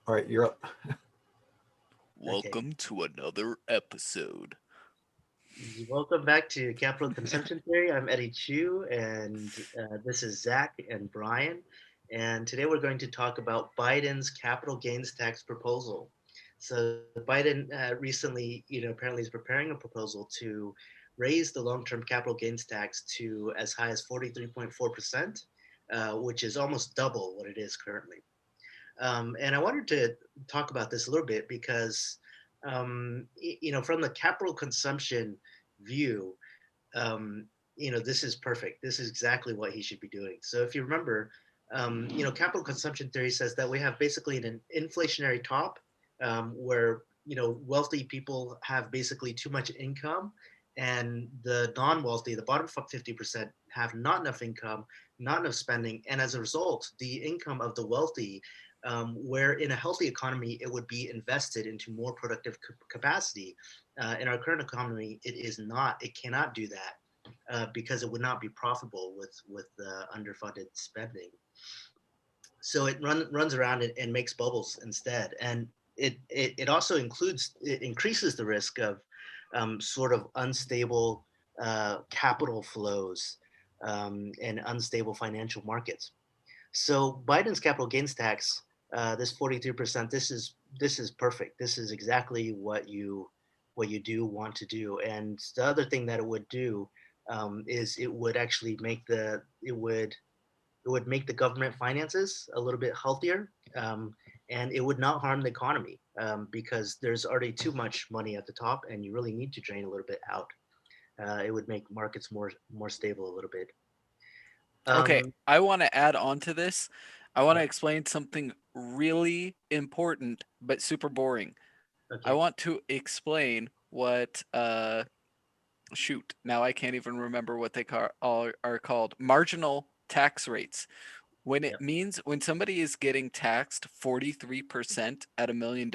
All right, you're up. Okay. Welcome to another episode. Welcome back to Capital Consumption Theory. I'm Eddie Chu, and this is Zach and Brian. And today we're going to talk about Biden's capital gains tax proposal. So Biden recently, apparently is preparing a proposal to raise the long-term capital gains tax to as high as 43.4%, which is almost double what it is currently. And I wanted to talk about this a little bit because, from the capital consumption view, this is perfect. This is exactly what he should be doing. So if you remember, capital consumption theory says that we have basically an inflationary top where, wealthy people have basically too much income and the non-wealthy, the bottom 50%, have not enough income, not enough spending. And as a result, the income of the wealthy, where in a healthy economy, it would be invested into more productive capacity. In our current economy, it is not, it cannot do that because it would not be profitable with underfunded spending. So runs around and makes bubbles instead. And it also it increases the risk of sort of unstable capital flows and unstable financial markets. So Biden's capital gains tax, this 43%, this is perfect. This is exactly what you do want to do. And the other thing that it would do is it would actually make the government finances a little bit healthier, and it would not harm the economy because there's already too much money at the top, and you really need to drain a little bit out. It would make markets more stable a little bit. Okay, Um, I want to add on to this. I want yeah, to explain something really important but super boring. I okay. want to explain what shoot, now I can't even remember what they are called. Marginal tax rates. When Yeah. it means when somebody is getting taxed 43% at $1 million,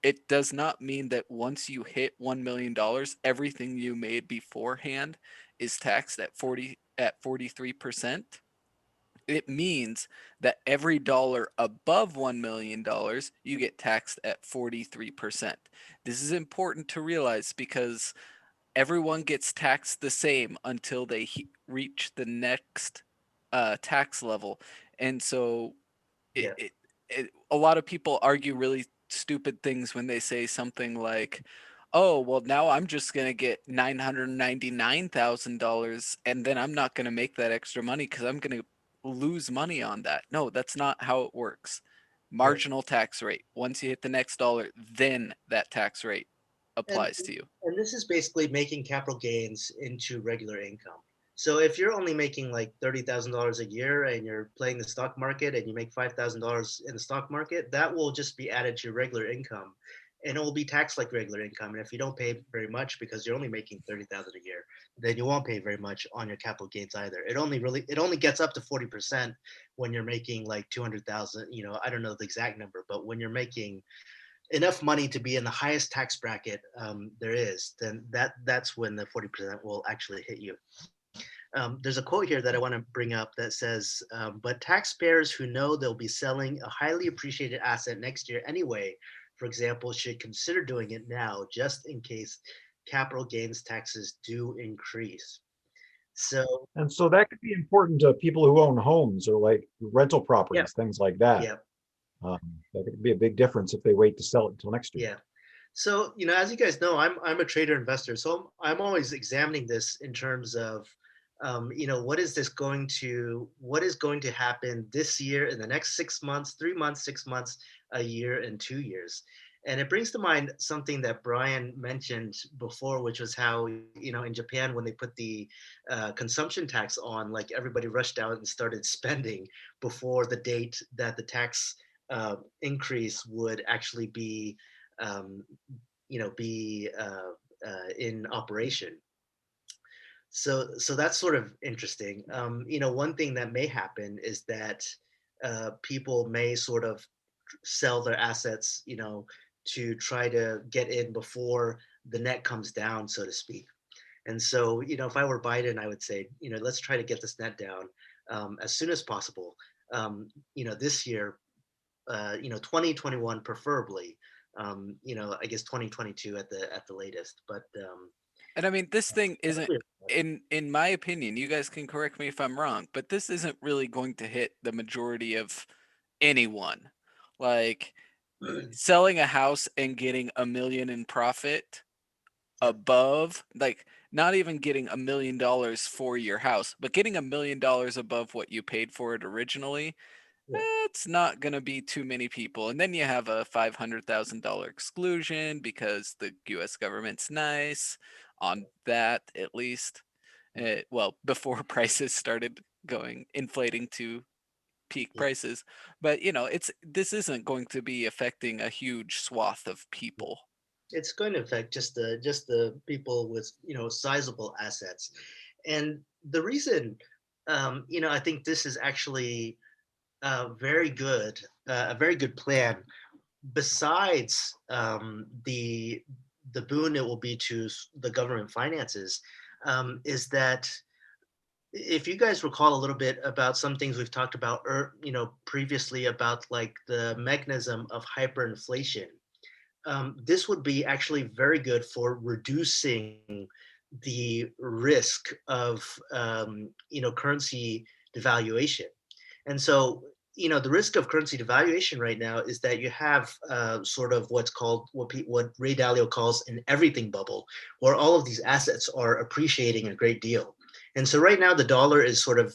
it does not mean that once you hit $1 million, everything you made beforehand is taxed at 43%. It means that every dollar above $1 million, you get taxed at 43%. This is important to realize because everyone gets taxed the same until they reach the next tax level. And so Yeah. a lot of people argue really stupid things when they say something like, oh, well, now I'm just going to get $999,000 and then I'm not going to make that extra money because I'm going to lose money on that. No, that's not how it works. Yeah. Marginal tax rate. Once you hit the next dollar, then that tax rate And applies to you. and this is basically making capital gains into regular income. So if you're only making like $30,000 a year and you're playing the stock market and you make $5,000 in the stock market, that will just be added to your regular income, and it will be taxed like regular income. And if you don't pay very much because you're only making 30,000 a year, then you won't pay very much on your capital gains either. It only gets up to 40% when you're making like 200,000. I don't know the exact number, but when you're making enough money to be in the highest tax bracket there is, then that's when the 40% will actually hit you. There's a quote here that I want to bring up that says, but taxpayers who know they'll be selling a highly appreciated asset next year anyway, for example, should consider doing it now just in case capital gains taxes do increase. So, And so that could be important to people who own homes or like rental yeah, properties, things like that. yeah, Um, that could be a big difference if they wait to sell it until next year. yeah. So, as you guys know, I'm a trader investor, so I'm always examining this in terms of, what is going to happen this year, in the next 6 months, 3 months, 6 months, a year, and 2 years. And it brings to mind something that Brian mentioned before, which was how, in Japan, when they put the consumption tax on, like everybody rushed out and started spending before the date that the tax increase would actually um, be in operation. So that's sort of interesting. One thing that may happen is that people may sort of sell their assets, to try to get in before the net comes down, so to speak. And so, if I were Biden, I would say, let's try to get this net down as soon as possible. This year, 2021 preferably. I guess 2022 at the latest. But And I mean, this thing isn't, in my opinion, you guys can correct me if I'm wrong, but this isn't really going to hit the majority of anyone. Like selling a house and getting a million in profit above, like not even getting $1 million for your house, but getting $1 million above what you paid for it originally, Yeah. it's not going to be too many people. And then you have a $500,000 exclusion because the US government's nice on that, at least. Well, before prices started going inflating to peak Yeah. prices. But this isn't going to be affecting a huge swath of people. It's going to affect just the people with sizable assets, and the reason I think this is actually a very good plan. Besides the boon it will be to the government finances, is that if you guys recall a little bit about some things we've talked about, previously about like the mechanism of hyperinflation, this would be actually very good for reducing the risk of currency devaluation. And so, the risk of currency devaluation right now is that you have sort of what's called what Ray Dalio calls an everything bubble, where all of these assets are appreciating a great deal. And so right now the dollar is sort of,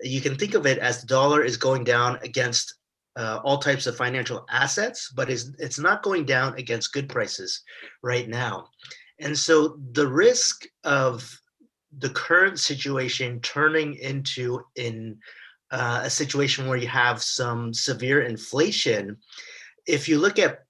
you can think of it as the dollar is going down against all types of financial assets, but it's not going down against good prices right now. And so the risk of the current situation turning into a situation where you have some severe inflation, if you look at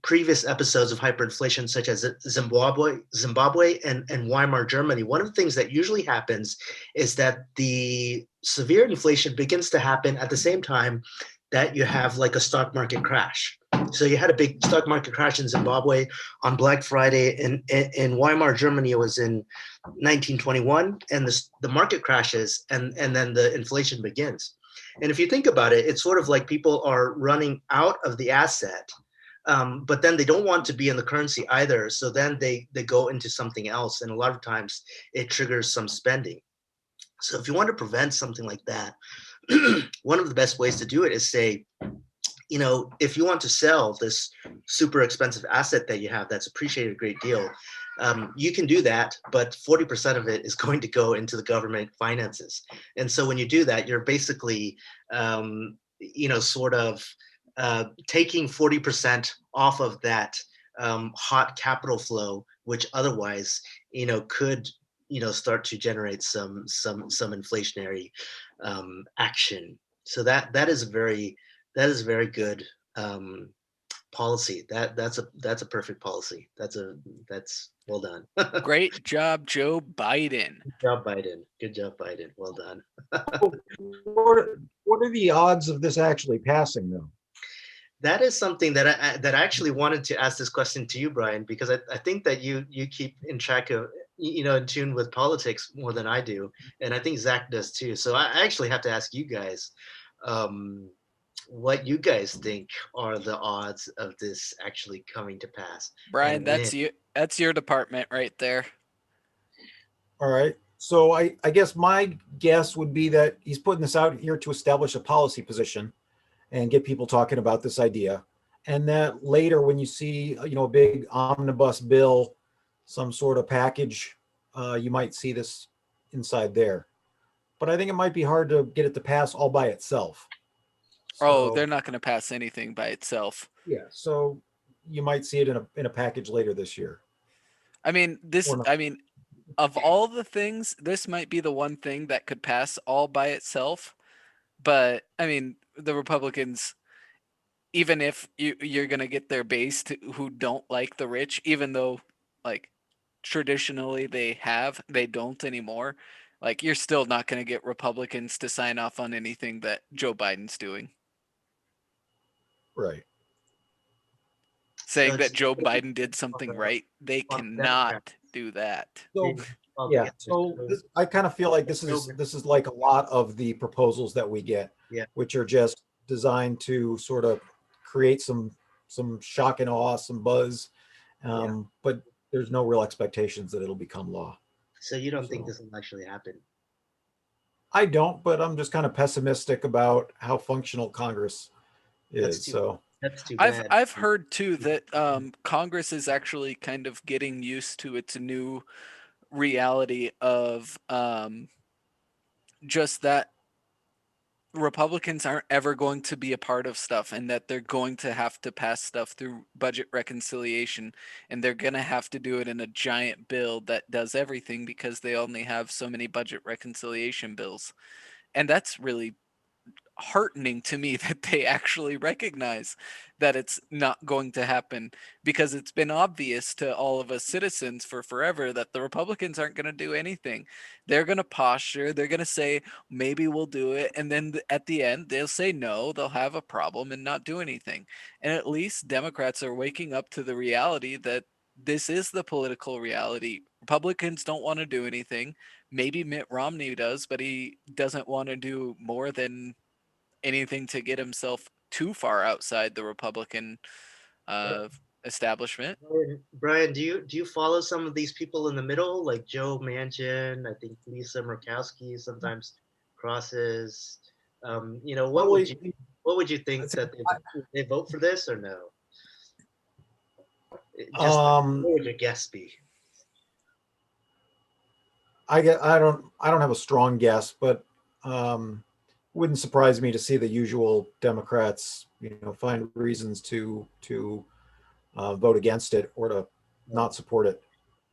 previous episodes of hyperinflation, such as Zimbabwe and Weimar Germany, one of the things that usually happens is that the severe inflation begins to happen at the same time that you have like a stock market crash. So you had a big stock market crash in Zimbabwe on Black Friday. In Weimar Germany, it was in 1921, and the market crashes, and then the inflation begins. And if you think about it, it's sort of like people are running out of the asset, but then they don't want to be in the currency either. So then they go into something else, and a lot of times it triggers some spending. So if you want to prevent something like that, one of the best ways to do it is say, if you want to sell this super expensive asset that you have that's appreciated a great deal, you can do that, but 40% of it is going to go into the government finances. And so when you do that, you're basically, sort of taking 40% off of that hot capital flow, which otherwise, could, start to generate some inflationary action. So that is very good policy. That's a perfect policy. That's well done. Great job, Joe Biden. Good job, Biden. Good job, Biden. Well done. What are the odds of this actually passing, though? That is something that I actually wanted to ask this question to you, Brian, because I think that you keep in track of, in tune with politics more than I do, and I think Zach does too. So I actually have to ask you guys, what you guys think are the odds of this actually coming to pass. Brian, And when. that's your department right there. All right. So I guess my guess would be that he's putting this out here to establish a policy position and get people talking about this idea. And that later, when you see, a big omnibus bill, some sort of package, you might see this inside there. But I think it might be hard to get it to pass all by itself. Oh, So, they're not going to pass anything by itself. yeah. So you might see it in a package later this year. I mean, of all the things, this might be the one thing that could pass all by itself. But I mean, the Republicans, even if you're going to get their base who don't like the rich, even though like traditionally they don't anymore, like you're still not going to get Republicans to sign off on anything that Joe Biden's doing. Right. So Saying that Joe Biden did something right, they cannot do that. So yeah. So I kind of feel like this is like a lot of the proposals that we get, Yeah. which are just designed to sort of create some shock and awe, some buzz, Yeah. but there's no real expectations that it'll become law. So you don't think So this will actually happen? I don't, but I'm just kind of pessimistic about how functional Congress That's is. too So that's too I've bad. I've heard too that Congress is actually kind of getting used to its new reality of just that Republicans aren't ever going to be a part of stuff, and that they're going to have to pass stuff through budget reconciliation, and they're going to have to do it in a giant bill that does everything because they only have so many budget reconciliation bills. And that's really heartening to me that they actually recognize that it's not going to happen, because it's been obvious to all of us citizens for forever that the Republicans aren't going to do anything. They're going to posture, they're going to say maybe we'll do it, and then at the end they'll say no, they'll have a problem and not do anything. And at least Democrats are waking up to the reality that this is the political reality. Republicans don't want to do anything. Maybe Mitt Romney does, but he doesn't want to do more than anything to get himself too far outside the Republican Yeah. uh, establishment. Brian, do you follow some of these people in the middle, like Joe Manchin? I think Lisa Murkowski sometimes crosses. probably, what would you I'd think say, that they vote for this or no? Just um, what would your guess be? I don't have a strong guess, but wouldn't surprise me to see the usual Democrats, find reasons to vote against it or to Oh, not support it.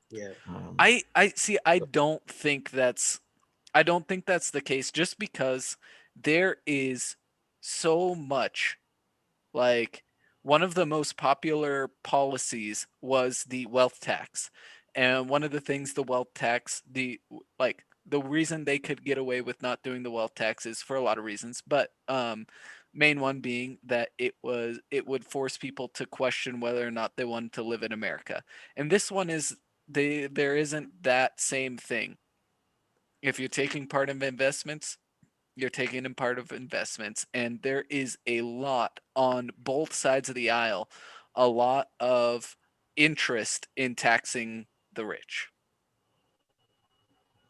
yeah, I see. I don't think that's the case, just because there is so much. Like, one of the most popular policies was the wealth tax. And one of the things the wealth tax, the reason they could get away with not doing the wealth tax is for a lot of reasons, but main one being that it would force people to question whether or not they wanted to live in America. And this one is there isn't that same thing. If you're taking part in investments, you're taking in part of investments, and there is a lot on both sides of the aisle, a lot of interest in taxing the rich.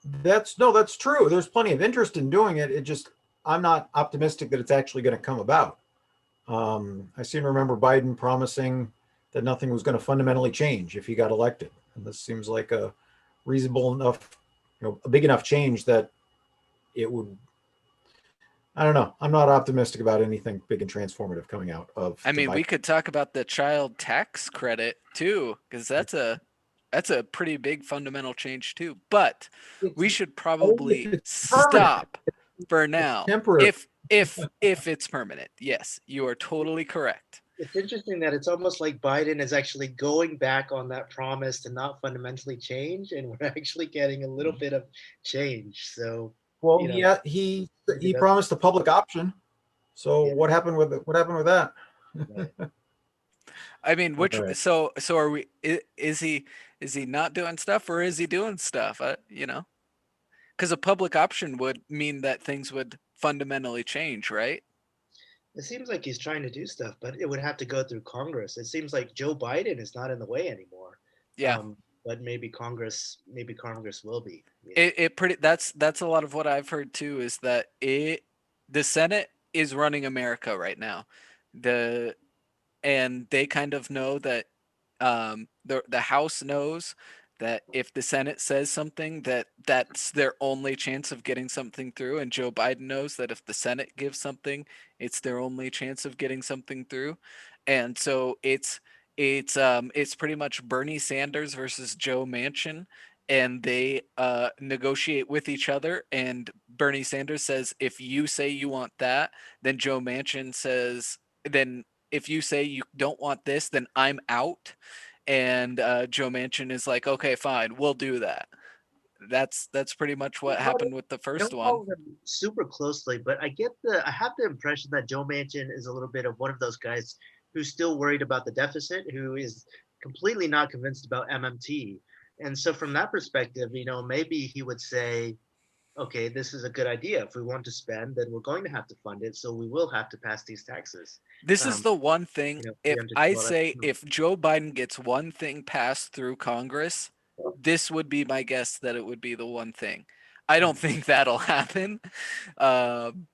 That's no, that's true. There's plenty of interest in doing it. I'm not optimistic that it's actually going to come about. I seem to remember Biden promising that nothing was going to fundamentally change if he got elected, and this seems like a reasonable enough, a big enough change that it would. I don't know. I'm not optimistic about anything big and transformative coming out of I the mean, Biden. we could talk about the child tax credit too, because that's a pretty big fundamental change too. But It's we should only if probably it's permanent. stop for It's now. temporary. If it's permanent. Yes, you are totally correct. it's interesting that it's almost like Biden is actually going back on that promise to not fundamentally change, and we're actually getting a little bit of change. So, Well, you know, yeah, he that's promised a public option. So yeah, what happened with that? right. I mean, All which right. so are we? Is he not doing stuff, or is he doing stuff? Because a public option would mean that things would fundamentally change, right? It seems like he's trying to do stuff, but it would have to go through Congress. It seems like Joe Biden is not in the way anymore. Yeah. But maybe Congress will be. Yeah. It pretty that's a lot of what I've heard too, is that the Senate is running America right now. The and they kind of know that the House knows that if the Senate says something, that's their only chance of getting something through, and Joe Biden knows that if the Senate gives something, it's their only chance of getting something through. And so it's pretty much Bernie Sanders versus Joe Manchin, and they negotiate with each other, and Bernie Sanders says, if you say you want that, then Joe Manchin says, then if you say you don't want this, then I'm out. And Joe Manchin is like, okay, fine, we'll do that. That's pretty much what happened with the I first don't one. follow them super closely, but I have the impression that Joe Manchin is a little bit of one of those guys who's still worried about the deficit, who is completely not convinced about MMT. And so from that perspective, maybe he would say, okay, this is a good idea. If we want to spend, then we're going to have to fund it. So we will have to pass these taxes. This is Um, the one thing, if 300 I well, say if Joe Biden gets one thing passed through Congress, this would be my guess that it would be the one thing. I don't think that'll happen. Um,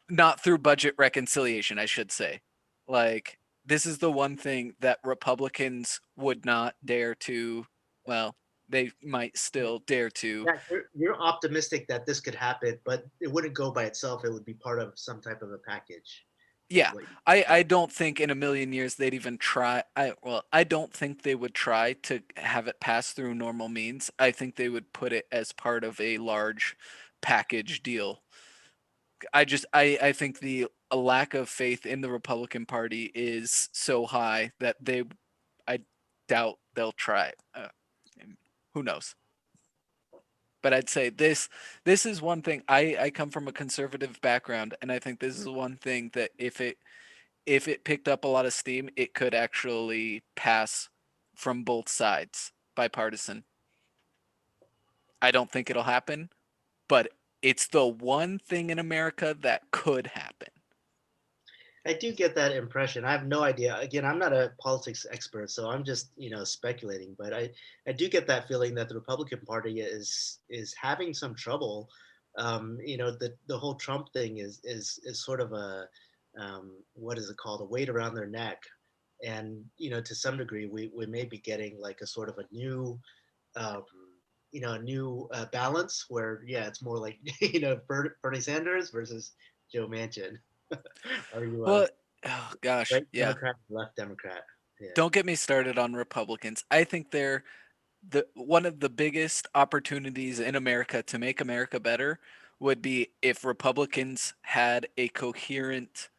not through budget reconciliation, I should say. Like, this is the one thing that Republicans would not dare to, well, they might still dare to. yeah, you're optimistic that this could happen, but it wouldn't go by itself. It would be part of some type of a package, is Yeah, what. I don't think in a million years they'd even try. I don't think they would try to have it pass through normal means. I think they would put it as part of a large package deal. I think the a lack of faith in the Republican Party is so high that I doubt they'll try. Who knows? But I'd say this is one thing. I come from a conservative background, and I think this is one thing that if it picked up a lot of steam, it could actually pass from both sides, bipartisan. I don't think it'll happen, but it's the one thing in America that could happen. I do get that impression. I have no idea. Again, I'm not a politics expert, so I'm just speculating. But I do get that feeling that the Republican Party is having some trouble. The whole Trump thing is sort of a what is it called, a weight around their neck, and to some degree we may be getting like a sort of a new um, a new balance where it's more like Bernie Sanders versus Joe Manchin. Are you Well, oh gosh, right yeah. Democrat, left Democrat? Yeah. Don't get me started on Republicans. I think they're the one of the biggest opportunities in America to make America better would be if Republicans had a coherent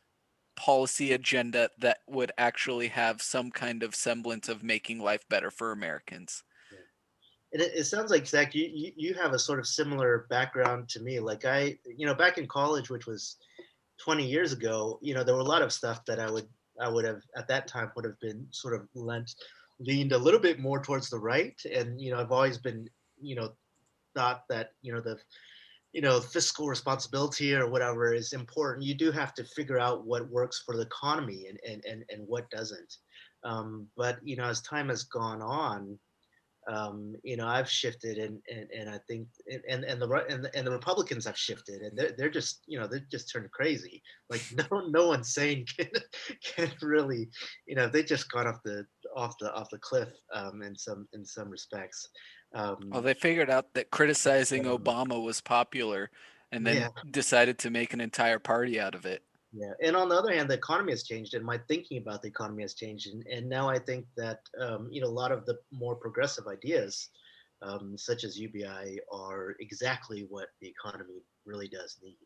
policy agenda that would actually have some kind of semblance of making life better for Americans. Yeah. And it sounds like, Zach, you have a sort of similar background to me. Like back in college, which was 20 years ago, there were a lot of stuff that I would have at that time would have been sort of leaned a little bit more towards the right. And I've always been thought that the fiscal responsibility or whatever is important. You do have to figure out what works for the economy and what doesn't. But as time has gone on, I've shifted, and I think, and the Republicans have shifted, and they're just, they're just turned crazy. Like no one's sane can really, they just got off the cliff, in some respects. Well, Um, they figured out that criticizing Obama was popular and then yeah, decided to make an entire party out of it. yeah. And on the other hand, the economy has changed, and my thinking about the economy has changed, and now I think that a lot of the more progressive ideas, such as UBI, are exactly what the economy really does need.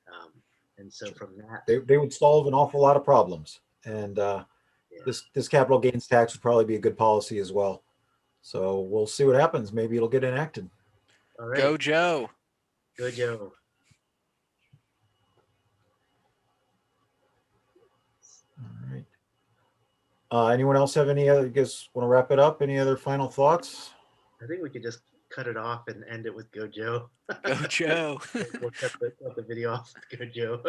Um, and so from that, They would solve an awful lot of problems. And yeah. this capital gains tax would probably be a good policy as well. So we'll see what happens. Maybe it'll get enacted. All right, Go Joe. good Joe. All right. Anyone else have any other, I guess, want to wrap it up? Any other final thoughts? I think we could just cut it off and end it with Go Joe. Go Joe. We'll cut the video off with Go Joe.